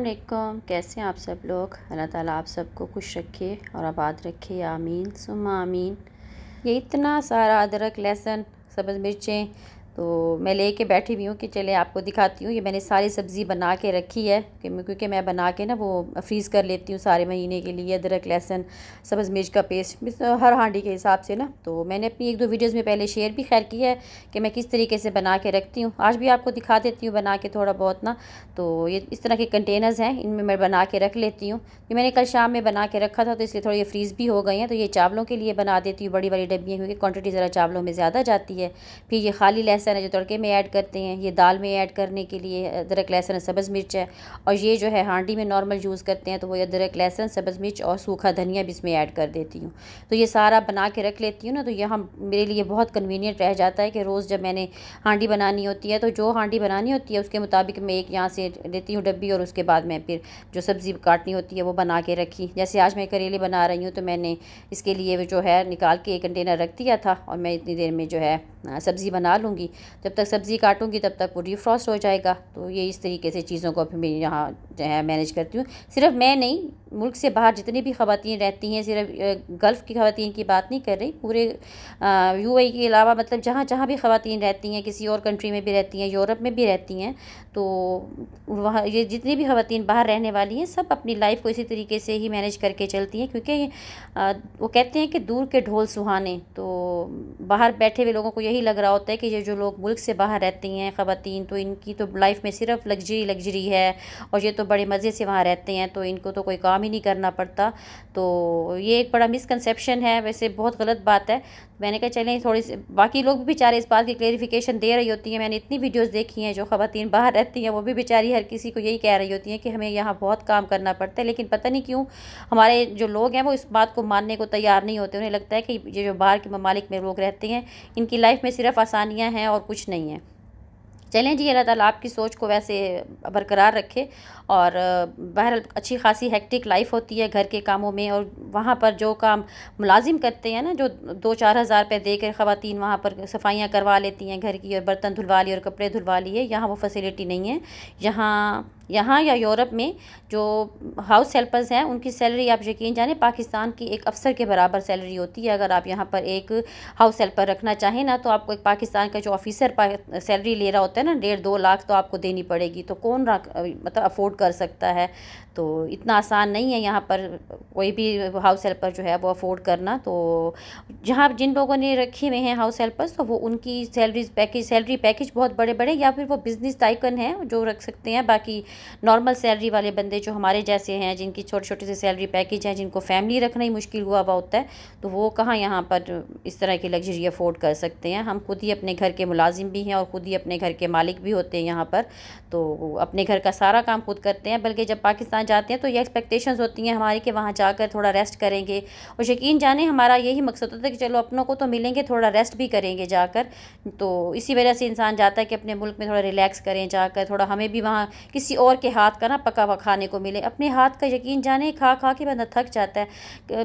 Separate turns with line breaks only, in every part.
अस्सलामुअलैकुम। कैसे हैं आप सब लोग। अल्लाह ताला आप सबको खुश रखे और आबाद रखे, आमीन सुम्मा आमीन। ये इतना सारा अदरक, लहसुन, सब्ज़ मिर्चें तो मैं लेके बैठी हुई हूँ कि चले आपको दिखाती हूँ। ये मैंने सारी सब्ज़ी बना के रखी है क्योंकि मैं बना के ना वो फ्रीज़ कर लेती हूँ सारे महीने के लिए। अदरक, लहसुन, सब्ज़ मिर्च का पेस्ट हर हांडी के हिसाब से ना। तो मैंने अपनी 1-2 वीडियोज़ में पहले शेयर भी खैर किया है कि मैं किस तरीके से बना के रखती हूँ। आज भी आपको दिखा देती हूँ बना के थोड़ा बहुत ना। तो ये इस तरह के कंटेनर्स हैं, इनमें मैं बना के रख लेती हूँ। ये मैंने कल शाम में बना के रखा था तो इसलिए थोड़ा ये फ्रीज़ भी हो गए हैं। तो ये चावलों के लिए बना देती हूँ बड़ी वाली डब्बियाँ, क्योंकि क्वांटिटी ज़रा चावलों में ज़्यादा जाती है। फिर ये खाली लहसुन है जो तड़के में ऐड करते हैं, ये दाल में ऐड करने के लिए अदरक, लहसुन, सब्ज़ मिर्च है। और ये जो है हांडी में नॉर्मल यूज़ करते हैं तो वो अदरक, लहसुन, सब्ज़ मिर्च और सूखा धनिया भी इसमें ऐड कर देती हूँ। तो ये सारा बना के रख लेती हूँ ना। तो यहाँ मेरे लिए बहुत कन्वीनियंट रह जाता है कि रोज़ जब मैंने हांडी बनानी होती है तो जो हांडी बनानी होती है उसके मुताबिक मैं एक यहाँ से लेती हूँ डब्बी, और उसके बाद मैं फिर जो सब्ज़ी काटनी होती है वो बना के रखी। जैसे आज मैं करेले बना रही हूँ तो मैंने इसके लिए जो है निकाल के एक कंटेनर रख दिया था, और मैं इतनी देर में जो है सब्ज़ी बना लूँगी। जब तक सब्ज़ी काटूँगी तब तक वो डिफ्रॉस्ट हो जाएगा। तो ये इस तरीके से चीज़ों को फिर मैं यहाँ जो है मैनेज करती हूँ। सिर्फ मैं नहीं, मुल्क से बाहर जितनी भी ख़वातीन रहती हैं, सिर्फ गल्फ़ की ख़वातीन की बात नहीं कर रही, पूरे यूएई के अलावा मतलब जहाँ जहाँ भी ख़वातीन रहती हैं, किसी और कंट्री में भी रहती हैं, यूरोप में भी रहती हैं, तो वहाँ ये जितनी भी ख़वातीन बाहर रहने वाली हैं सब अपनी लाइफ को इसी तरीके से ही मैनेज करके चलती हैं। क्योंकि वो कहते हैं कि दूर के ढोल सुहाने। तो बाहर बैठे हुए लोगों को यही लग रहा होता है कि ये जो लोग मुल्क से बाहर रहती हैं ख़वातीन, तो इनकी तो लाइफ में सिर्फ लग्जरी है, और ये तो बड़े मज़े से वहाँ रहते हैं, तो इनको तो कोई काम ही नहीं करना पड़ता। तो ये एक बड़ा मिसकंसेप्शन है, वैसे बहुत गलत बात है। मैंने कहा चलें थोड़ी सी बाकी लोग भी बेचारे इस बात की क्लेरिफिकेशन दे रही होती हैं। मैंने इतनी वीडियोस देखी हैं जो ख़वातीन बाहर रहती हैं, वो भी बेचारी हर किसी को यही कह रही होती हैं कि हमें यहाँ बहुत काम करना पड़ता है। लेकिन पता नहीं क्यों हमारे जो लोग हैं वो इस बात को मानने को तैयार नहीं होते। उन्हें लगता है कि ये जो बाहर के ममालिक में लोग रहते हैं इनकी लाइफ में सिर्फ आसानियाँ हैं और कुछ नहीं है। चलें जी, अल्लाह ताला आपकी सोच को वैसे बरकरार रखे। और बहरहाल अच्छी खासी हेक्टिक लाइफ होती है घर के कामों में, और वहाँ पर जो काम मुलाजिम करते हैं ना, जो 2-4 हज़ार रुपये दे कर ख़वातीन वहाँ पर सफाइयाँ करवा लेती हैं घर की, और बर्तन धुलवा लिए और कपड़े धुलवा लिए, यहाँ वो फैसिलिटी नहीं है। यहाँ या यूरोप में जो हाउस हेल्पर्स हैं उनकी सैलरी आप यकीन जाने पाकिस्तान की एक अफसर के बराबर सैलरी होती है। अगर आप यहाँ पर एक हाउस हेल्पर रखना चाहें ना, तो आपको एक पाकिस्तान का जो ऑफिसर सैलरी ले रहा होता है ना 1.5-2 लाख, तो आपको देनी पड़ेगी। तो कौन मतलब अफोर्ड कर सकता है। तो इतना आसान नहीं है यहाँ पर कोई भी हाउस हेल्पर जो है वो अफोर्ड करना। तो जहाँ जिन लोगों ने रखे हुए हैं हाउस हेल्पर्स, तो वो उनकी सैलरी पैकेज बहुत बड़े बड़े, या फिर वो बिज़नेस टाइकन हैं जो रख सकते हैं। बाकी नॉर्मल सैलरी वाले बंदे जो हमारे जैसे हैं, जिनकी छोटे छोटे से सैलरी पैकेज हैं, जिनको फैमिली रखना ही मुश्किल हुआ होता है, तो वो कहाँ यहाँ पर इस तरह की लग्जरी अफोर्ड कर सकते हैं। हम खुद ही अपने घर के मुलाजिम भी हैं और ख़ुद ही अपने घर के मालिक भी होते हैं यहाँ पर। तो अपने घर का सारा काम खुद करते हैं। बल्कि जब पाकिस्तान जाते हैं तो ये एक्सपेक्टेशंस होती हैं हमारी कि वहाँ जाकर थोड़ा रेस्ट करेंगे, और यकीन जाने हमारा यही मकसद होता है कि चलो अपनों को तो मिलेंगे, थोड़ा रेस्ट भी करेंगे जाकर। तो इसी वजह से इंसान जाता है कि अपने मुल्क में थोड़ा रिलैक्स करें जाकर, थोड़ा हमें भी वहाँ किसी और के हाथ का ना पका हुआ खाने को मिले। अपने हाथ का यकीन जाने खा खा के बंदा थक जाता है।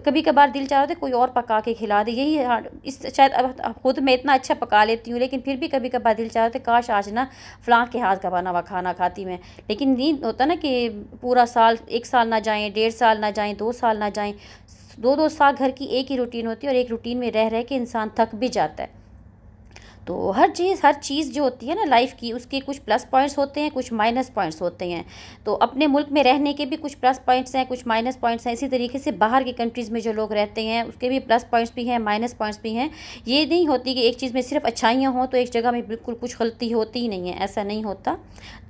कभी कभार दिल चाह रहा है कोई और पका के खिला दे। यही इस शायद अब खुद मैं इतना अच्छा पका लेती हूँ, लेकिन फिर भी कभी कभार दिल चाह रहा है काश आज ना फ़लाँ के हाथ का बना हुआ खाना खाती मैं। लेकिन नहीं होता ना कि पूरा साल, 1 साल ना जाएं, 1.5 साल ना जाएं, 2 साल ना जाएं, 2-2 साल घर की एक ही रूटीन होती है, और एक रूटीन में रह रह के इंसान थक भी जाता है। तो हर चीज़ जो होती है ना लाइफ की, उसके कुछ प्लस पॉइंट्स होते हैं, कुछ माइनस पॉइंट्स होते हैं। तो अपने मुल्क में रहने के भी कुछ प्लस पॉइंट्स हैं, कुछ माइनस पॉइंट्स हैं। इसी तरीके से बाहर की कंट्रीज़ में जो लोग रहते हैं उसके भी प्लस पॉइंट्स भी हैं, माइनस पॉइंट्स भी हैं। ये नहीं होती कि एक चीज़ में सिर्फ अच्छाइयाँ हों तो एक जगह में बिल्कुल कुछ गलती होती ही नहीं है, ऐसा नहीं होता।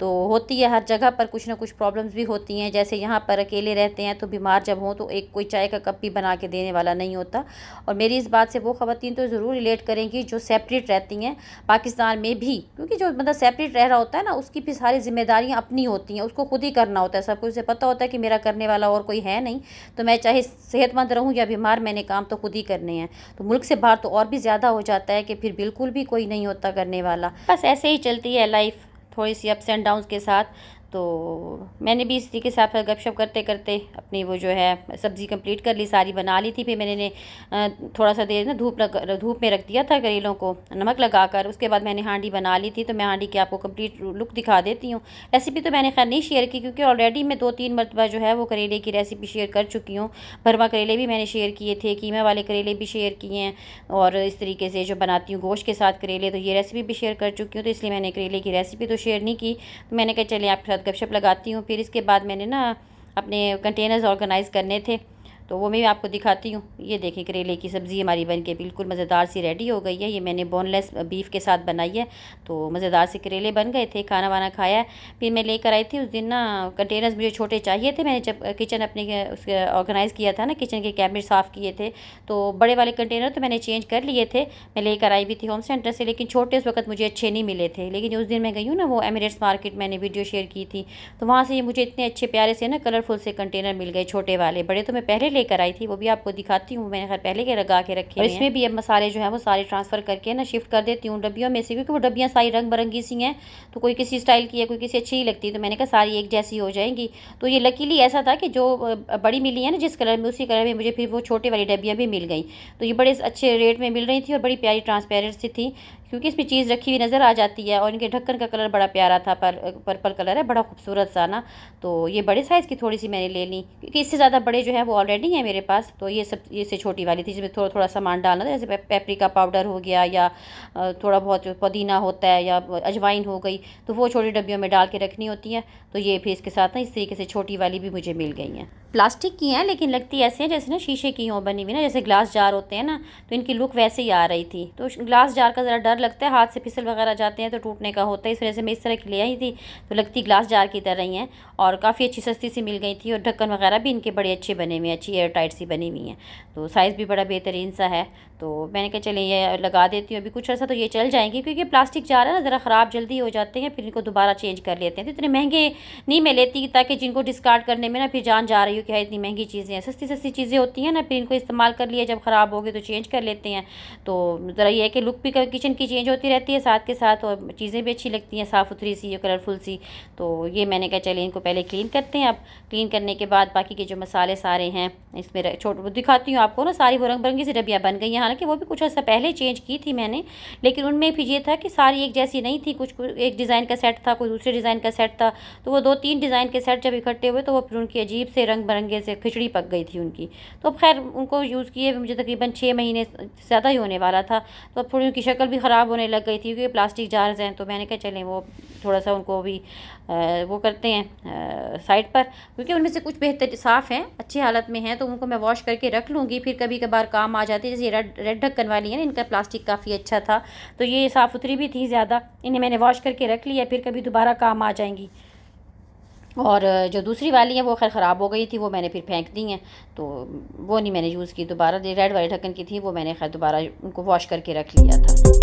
तो होती है हर जगह पर कुछ ना कुछ प्रॉब्लम्स भी होती हैं। जैसे यहाँ पर अकेले रहते हैं तो बीमार जब हों तो एक कोई चाय का कप भी बना के देने वाला नहीं होता। और मेरी इस बात से वो ख़वातीन तो ज़रूर रिलेट करेंगी जो सेपरेट रहती हैं पाकिस्तान में भी, क्योंकि जो बंदा सेपरेट रह रहा होता है ना उसकी भी सारी जिम्मेदारियां अपनी होती हैं, उसको खुद ही करना होता है सब कुछ। उसे पता होता है कि मेरा करने वाला और कोई है नहीं, तो मैं चाहे सेहतमंद रहूं या बीमार, मैंने काम तो खुद ही करने हैं। तो मुल्क से बाहर तो और भी ज़्यादा हो जाता है कि फिर बिल्कुल भी कोई नहीं होता करने वाला। बस ऐसे ही चलती है लाइफ, थोड़ी सी अप्स एंड डाउन्स के साथ। तो मैंने भी इस तरीके से आप गपशप करते करते अपनी वो जो है सब्ज़ी कंप्लीट कर ली, सारी बना ली थी। फिर मैंने थोड़ा सा देर ना धूप में रख दिया था करेलों को नमक लगाकर। उसके बाद मैंने हांडी बना ली थी। तो मैं हांडी की आपको कंप्लीट लुक दिखा देती हूँ। रेसिपी तो मैंने खैर नहीं शेयर की, क्योंकि ऑलरेडी मैं 2-3 मरतबा जो है वो करेले की रेसिपी शेयर कर चुकी हूँ। भरमा करेले भी मैंने शेयर किए थे, कीमा वाले करेले भी शेयर किए हैं, और इस तरीके से जो बनाती हूँ गोश्त के साथ करेले, तो ये रेसिपी भी शेयर कर चुकी हूँ। तो इसलिए मैंने करेले की रेसिपी तो शेयर नहीं की। तो मैंने कहा चलिए आपके साथ गपशप लगाती हूँ। फिर इसके बाद मैंने ना अपने कंटेनर्स ऑर्गेनाइज़ करने थे, तो वो मैं आपको दिखाती हूँ। ये देखिए करेले की सब्ज़ी हमारी बन के बिल्कुल मज़ेदार सी रेडी हो गई है। ये मैंने बोनलेस बीफ के साथ बनाई है, तो मज़ेदार से करेले बन गए थे। खाना वाना खाया। फिर मैं लेकर आई थी उस दिन ना कंटेनर्स मुझे छोटे चाहिए थे। मैंने जब किचन अपने उसके ऑर्गेनाइज़ किया था ना, किचन के कैबिनेट साफ़ किए थे, तो बड़े वाले कंटेनर तो मैंने चेंज कर लिए थे। मैं लेकर आई भी थी होम सेंटर से, लेकिन छोटे उस वक्त मुझे अच्छे नहीं मिले थे। लेकिन उस दिन मैं गई हूँ ना वो एमिरेट्स मार्केट, मैंने वीडियो शेयर की थी, तो वहाँ से मुझे इतने अच्छे प्यारे से ना कलरफुल से कंटेनर मिल गए छोटे वाले। बड़े तो मैं पहले लेकर आई थी, वो भी आपको दिखाती हूँ। मैंने खैर पहले के लगा के रखे हैं। और इसमें भी अब मसाले जो है वो सारे ट्रांसफ़र करके ना शिफ्ट कर देती हूँ डब्बियों में से, क्योंकि वो डब्बियाँ सारी रंग बिरंगी सी हैं, तो कोई किसी स्टाइल की है, कोई किसी अच्छी ही लगती है। तो मैंने कहा सारी एक जैसी हो जाएंगी। तो ये लकीली ऐसा था कि जो बड़ी मिली है ना जिस कलर में, उसी कलर में मुझे फिर वो छोटी वाली डब्बियाँ भी मिल गई। तो ये बड़े अच्छे रेट में मिल रही थी और बड़ी प्यारी ट्रांसपेरेंट सी थी, क्योंकि इसमें चीज़ रखी हुई नज़र आ जाती है। और इनके ढक्कन का कलर बड़ा प्यारा था, पर्पल कलर है, बड़ा खूबसूरत सा ना। तो ये बड़े साइज़ की थोड़ी सी मैंने ले ली, क्योंकि इससे ज़्यादा बड़े जो है वो ऑलरेडी हैं मेरे पास। तो ये सब ये से छोटी वाली थी, जिसमें थोड़ा थोड़ा सामान डालना था, जैसे पेपरिका पाउडर हो गया, या थोड़ा बहुत पुदीना होता है, या अजवाइन हो गई, तो वो छोटी डब्बियों में डाल के रखनी होती है। तो ये फिर इसके साथ ना इस तरीके से छोटी वाली भी मुझे मिल गई हैं। प्लास्टिक की हैं, लेकिन लगती ऐसे हैं जैसे ना शीशे की हों बनी हुई ना, जैसे ग्लास जार होते हैं ना, तो इनकी लुक वैसे ही आ रही थी। तो ग्लास जार का ज़रा डर लगता है, हाथ से फिसल वगैरह जाते हैं तो टूटने का होता है, इस वजह से मैं इस तरह की ले आई थी। तो लगती ग्लास जार की तरह ही हैं, और काफ़ी अच्छी सस्ती सी मिल गई थी। और ढक्कन वगैरह भी इनके बड़े अच्छे बने हुए हैं, अच्छी एयर टाइट सी बनी हुई हैं। तो साइज़ भी बड़ा बेहतरीन सा है। तो मैंने कहा चलिए ये लगा देती हूँ, अभी कुछ अर्सा तो ये चल जाएंगी, क्योंकि प्लास्टिक जार है ना ज़रा ख़राब जल्दी हो जाते हैं, फिर इनको दोबारा चेंज कर लेते हैं। तो इतने महंगे नहीं मैं लेती, ताकि जिनको डिस्कार्ड करने में ना फिर जान जा रही हो कि है इतनी महंगी चीज़ें हैं। सस्ती सस्ती चीज़ें होती हैं ना, फिर इनको इस्तेमाल कर लिया, जब ख़राब हो गए तो चेंज कर लेते हैं। तो ज़रा ये है कि लुक भी किचन की चेंज होती रहती है साथ के साथ, और चीज़ें भी अच्छी लगती हैं, साफ़ सुथरी सी, कलरफुल सी। तो ये मैंने कहा चलिए इनको पहले क्लीन करते हैं। अब क्लीन करने के बाद बाकी के जो मसाले सारे हैं इसमें छोटे दिखाती हूँ आपको ना, सारी वो रंग बिरंगी सी डब्बियाँ बन गई हैं। हालांकि वो भी कुछ ऐसा पहले चेंज की थी मैंने, लेकिन उनमें फिर ये था कि सारी एक जैसी नहीं थी। कुछ एक डिज़ाइन का सेट था, कोई दूसरे डिज़ाइन का सेट था। तो वो 2-3 डिज़ाइन के सेट जब इकट्ठे हुए, तो वो फिर उनकी अजीब से रंग बिरंगे से खिचड़ी पक गई थी उनकी। तो अब खैर उनको यूज़ किए मुझे तकरीबन 6 महीने ज़्यादा ही होने वाला था। तो अब थोड़ी उनकी शक्ल भी ख़राब होने लग गई थी, क्योंकि प्लास्टिक जार्स हैं। तो मैंने कहा चलें वो थोड़ा सा उनको भी वो करते हैं साइड पर, क्योंकि उनमें से कुछ बेहतर साफ़ हैं, अच्छी हालत में हैं, तो उनको मैं वॉश करके रख लूँगी। फिर कभी कभार काम आ जाती है, जैसे रेड ढक्कन वाली है ना, इनका प्लास्टिक काफ़ी अच्छा था, तो ये साफ़ सुथरी भी थी ज़्यादा, इन्हें मैंने वॉश करके रख लिया, फिर कभी दोबारा काम आ जाएंगी। और जो दूसरी वाली है वो खैर ख़राब हो गई थी, वो मैंने फिर फेंक दी हैं, तो वो नहीं मैंने यूज़ की दोबारा। रेड वाले ढक्कन की थी, वो मैंने खैर दोबारा उनको वॉश करके रख लिया था।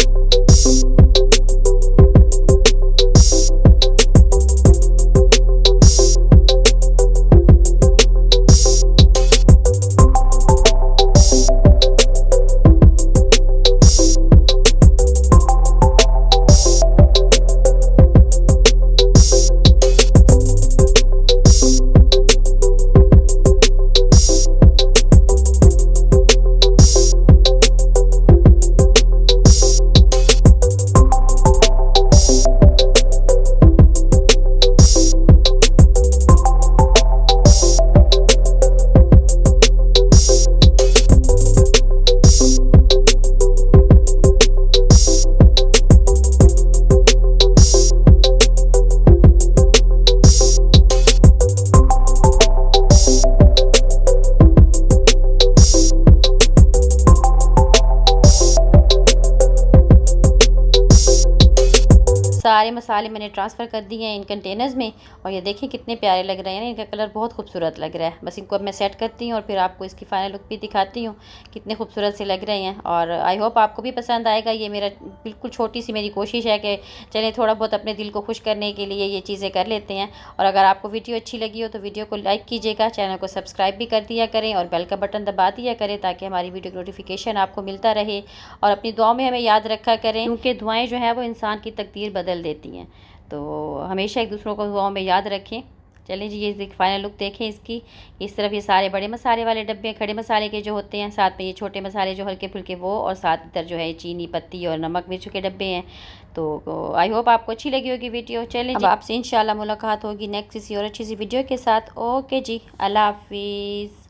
सारे मसाले मैंने ट्रांसफ़र कर दिए हैं इन कंटेनर्स में, और ये देखें कितने प्यारे लग रहे हैं ना, इनका कलर बहुत खूबसूरत लग रहा है। बस इनको अब मैं सेट करती हूँ और फिर आपको इसकी फ़ाइनल लुक भी दिखाती हूँ, कितने खूबसूरत से लग रहे हैं। और आई होप आपको भी पसंद आएगा। ये मेरा बिल्कुल छोटी सी मेरी कोशिश है कि चलें थोड़ा बहुत अपने दिल को खुश करने के लिए ये चीज़ें कर लेते हैं। और अगर आपको वीडियो अच्छी लगी हो तो वीडियो को लाइक कीजिएगा, चैनल को सब्सक्राइब भी कर दिया करें, और बेल का बटन दबा दिया करें, ताकि हमारी वीडियो की नोटिफिकेशन आपको मिलता रहे। और अपनी दुआओं में हमें याद रखा करें, क्योंकि दुआएँ जो है वो इंसान की तकदीर बदल देती हैं। तो हमेशा एक दूसरों को दुआओं में याद रखें। चलें जी, ये फाइनल लुक देखें इसकी। इस तरफ ये सारे बड़े मसाले वाले डब्बे, खड़े मसाले के जो होते हैं, साथ में ये छोटे मसाले जो हल्के फुल्के वो, और साथ इधर जो है चीनी पत्ती और नमक मिर्च के डब्बे हैं। तो आई होप आपको अच्छी लगी होगी वीडियो। चलें अब आपसे इंशाल्लाह मुलाकात होगी नेक्स्ट किसी और अच्छी सी वीडियो के साथ। ओके जी, अल्लाह हाफिज़।